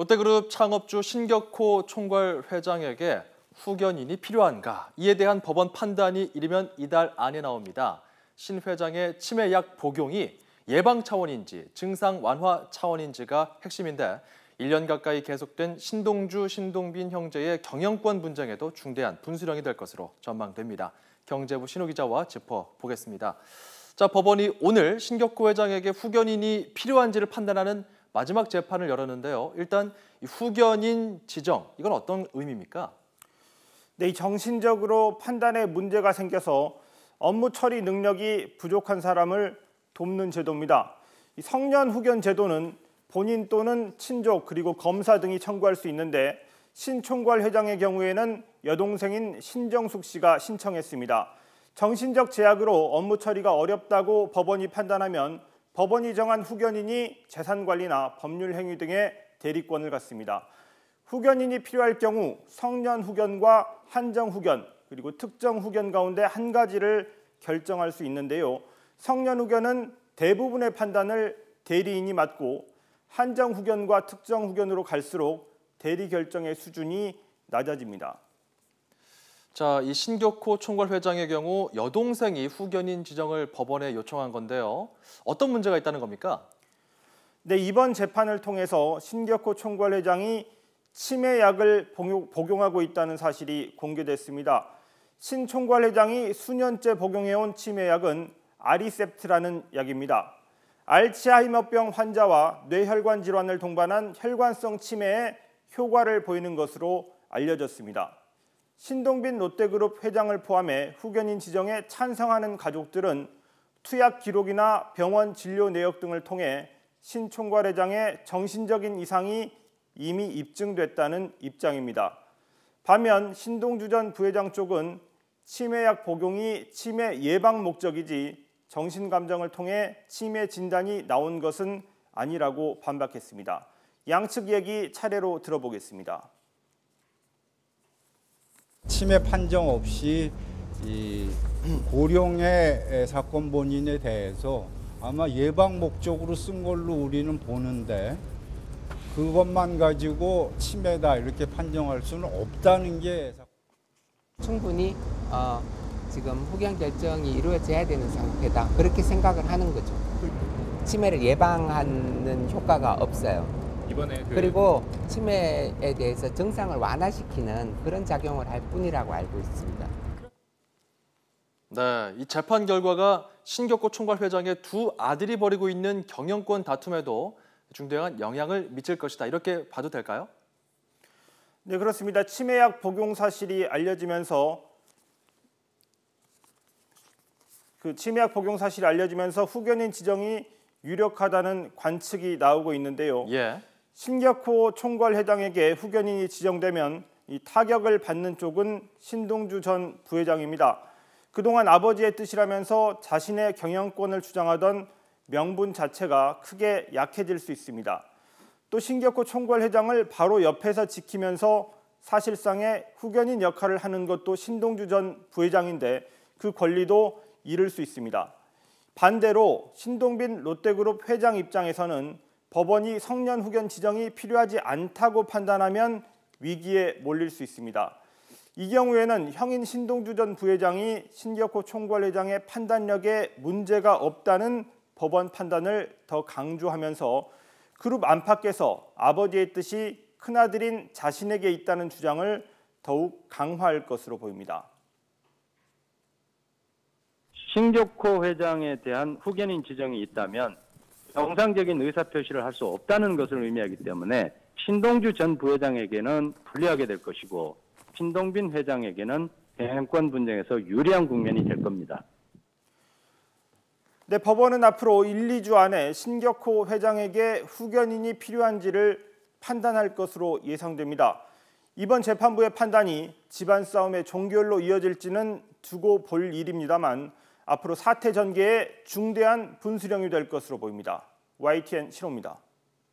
롯데그룹 창업주 신격호 총괄 회장에게 후견인이 필요한가? 이에 대한 법원 판단이 이르면 이달 안에 나옵니다. 신 회장의 치매약 복용이 예방 차원인지 증상 완화 차원인지가 핵심인데 1년 가까이 계속된 신동주, 신동빈 형제의 경영권 분쟁에도 중대한 분수령이 될 것으로 전망됩니다. 경제부 신우 기자와 짚어보겠습니다. 자, 법원이 오늘 신격호 회장에게 후견인이 필요한지를 판단하는 마지막 재판을 열었는데요. 일단 이 후견인 지정, 이건 어떤 의미입니까? 네, 이 정신적으로 판단에 문제가 생겨서 업무 처리 능력이 부족한 사람을 돕는 제도입니다. 이 성년 후견 제도는 본인 또는 친족 그리고 검사 등이 청구할 수 있는데 신 총괄 회장의 경우에는 여동생인 신정숙 씨가 신청했습니다. 정신적 제약으로 업무 처리가 어렵다고 법원이 판단하면 법원이 정한 후견인이 재산관리나 법률 행위 등의 대리권을 갖습니다. 후견인이 필요할 경우 성년 후견과 한정 후견 그리고 특정 후견 가운데 한 가지를 결정할 수 있는데요. 성년 후견은 대부분의 판단을 대리인이 맡고 한정 후견과 특정 후견으로 갈수록 대리 결정의 수준이 낮아집니다. 자, 이 신격호 총괄 회장의 경우 여동생이 후견인 지정을 법원에 요청한 건데요. 어떤 문제가 있다는 겁니까? 네, 이번 재판을 통해서 신격호 총괄 회장이 치매약을 복용하고 있다는 사실이 공개됐습니다. 신 총괄 회장이 수년째 복용해온 치매약은 아리셉트라는 약입니다. 알츠하이머병 환자와 뇌혈관 질환을 동반한 혈관성 치매에 효과를 보이는 것으로 알려졌습니다. 신동빈 롯데그룹 회장을 포함해 후견인 지정에 찬성하는 가족들은 투약 기록이나 병원 진료 내역 등을 통해 신 총괄 회장의 정신적인 이상이 이미 입증됐다는 입장입니다. 반면 신동주 전 부회장 쪽은 치매약 복용이 치매 예방 목적이지 정신감정을 통해 치매 진단이 나온 것은 아니라고 반박했습니다. 양측 얘기 차례로 들어보겠습니다. 치매 판정 없이 이 고령의 사건 본인에 대해서 아마 예방 목적으로 쓴 걸로 우리는 보는데 그것만 가지고 치매다 이렇게 판정할 수는 없다는 게 충분히 지금 후견 결정이 이루어져야 되는 상태다 그렇게 생각을 하는 거죠. 치매를 예방하는 효과가 없어요. 이번에 그리고 치매에 대해서 증상을 완화시키는 그런 작용을 할 뿐이라고 알고 있습니다. 네, 이 재판 결과가 신격호 총괄 회장의 두 아들이 벌이고 있는 경영권 다툼에도 중대한 영향을 미칠 것이다. 이렇게 봐도 될까요? 네, 그렇습니다. 치매약 복용 사실이 알려지면서 후견인 지정이 유력하다는 관측이 나오고 있는데요. 신격호 총괄 회장에게 후견인이 지정되면 이 타격을 받는 쪽은 신동주 전 부회장입니다. 그동안 아버지의 뜻이라면서 자신의 경영권을 주장하던 명분 자체가 크게 약해질 수 있습니다. 또 신격호 총괄 회장을 바로 옆에서 지키면서 사실상의 후견인 역할을 하는 것도 신동주 전 부회장인데 그 권리도 잃을 수 있습니다. 반대로 신동빈 롯데그룹 회장 입장에서는 법원이 성년 후견 지정이 필요하지 않다고 판단하면 위기에 몰릴 수 있습니다. 이 경우에는 형인 신동주 전 부회장이 신격호 총괄 회장의 판단력에 문제가 없다는 법원 판단을 더 강조하면서 그룹 안팎에서 아버지의 뜻이 큰아들인 자신에게 있다는 주장을 더욱 강화할 것으로 보입니다. 신격호 회장에 대한 후견인 지정이 있다면 정상적인 의사표시를 할 수 없다는 것을 의미하기 때문에 신동주 전 부회장에게는 불리하게 될 것이고 신동빈 회장에게는 경영권 분쟁에서 유리한 국면이 될 겁니다. 네, 법원은 앞으로 1, 2주 안에 신격호 회장에게 후견인이 필요한지를 판단할 것으로 예상됩니다. 이번 재판부의 판단이 집안 싸움의 종결로 이어질지는 두고 볼 일입니다만 앞으로 사태 전개에 중대한 분수령이 될 것으로 보입니다. YTN 신호입니다.